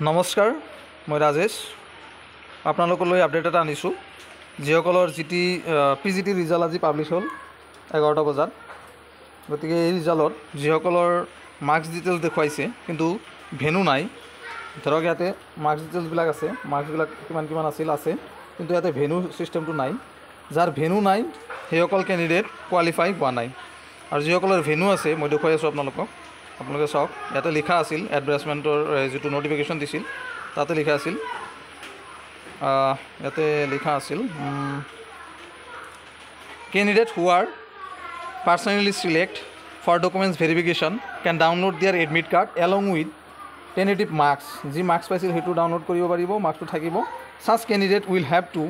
নমস্কাৰ, মই ৰাজেশ। আপোনালোকলৈ আপডেট এটা আনিছোঁ। যিসকলৰ PGT ৰিজাল্ট আজি পাব্লিছ হ'ল 11টা বজাত। গতিকে এই ৰিজাল্টত যিসকলৰ মাৰ্কছ ডিটেইলছ দেখুৱাইছে কিন্তু ভেনু নাই, ধৰক ইয়াতে মাৰ্কছ ডিটেইলছবিলাক আছে, মাৰ্কছবিলাক কিমান আছে, কিন্তু ইয়াতে ভেনু ছিষ্টেমটো নাই। যাৰ ভেনু নাই সেইসকল কেণ্ডিডেট কোৱালিফাই হোৱা নাই। আৰু যিসকলৰ ভেনু আছে মই দেখুৱাই আছোঁ আপোনালোকে চাওক। ইয়াতে লিখা আছিল এডভাৰ্টাইজমেণ্টৰ যিটো নটিফিকেশ্যন দিছিল তাতে লিখা আছিল, candidate who are personally select for documents verification can download দিয়াৰ admit card along with tentative marks. যি মাৰ্কছ পাইছিল সেইটো ডাউনলোড কৰিব পাৰিব, মাৰ্কছটো থাকিব। Such candidate will have to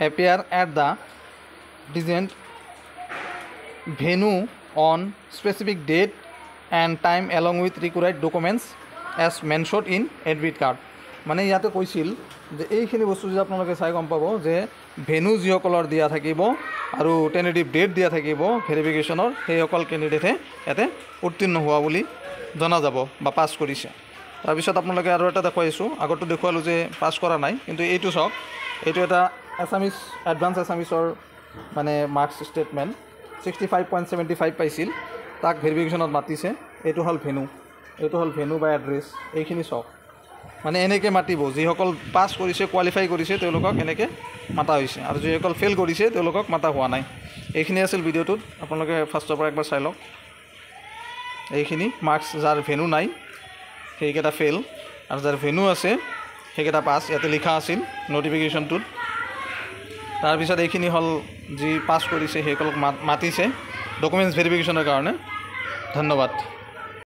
appear at the designated venue on specific date and time along with required documents as mentioned in admit card। মানে ইয়াতে কৈছিল যে এইখিনি বস্তু যে আপোনালোকে চাই গম পাব যে ভেনু যিসকলৰ দিয়া থাকিব আৰু টেনেটিভ ডেট দিয়া থাকিব ভেৰিফিকেশ্যনৰ, সেইসকল কেণ্ডিডেটে ইয়াতে উত্তীৰ্ণ হোৱা বুলি জনা যাব বা পাছ কৰিছে। তাৰপিছত আপোনালোকে আৰু এটা দেখুৱাইছোঁ, আগতো দেখুৱালোঁ যে পাছ কৰা নাই, কিন্তু এইটো চাওক, এইটো এটা এছামিছ এডভান্স এছামিছৰ মানে মাৰ্কছ ষ্টেটমেণ্ট 65.75 পাইছিল, তাক ভেৰিফিকেশ্যনত মাতিছে। এইটো হ'ল ভেনু বা এড্ৰেছ। এইখিনি চাওক, মানে এনেকৈ মাতিব। যিসকল পাছ কৰিছে কোৱালিফাই কৰিছে তেওঁলোকক এনেকৈ মাতা হৈছে, আৰু যিসকল ফেইল কৰিছে তেওঁলোকক মাতা হোৱা নাই। এইখিনি আছিল ভিডিঅ'টোত, আপোনালোকে ফাৰ্ষ্টৰ পৰা একবাৰ চাই লওক। এইখিনি মাৰ্কছ যাৰ ভেনু নাই সেইকেইটা ফেইল, আৰু যাৰ ভেনু আছে সেইকেইটা পাছ, ইয়াতে লিখা আছিল নটিফিকেশ্যনটোত। তাৰপিছত এইখিনি হ'ল যি পাছ কৰিছে সেইসকলক মাতিছে ডকুমেণ্টছ ভেৰিফিকেশ্যনৰ কাৰণে। ধন্যবাদ।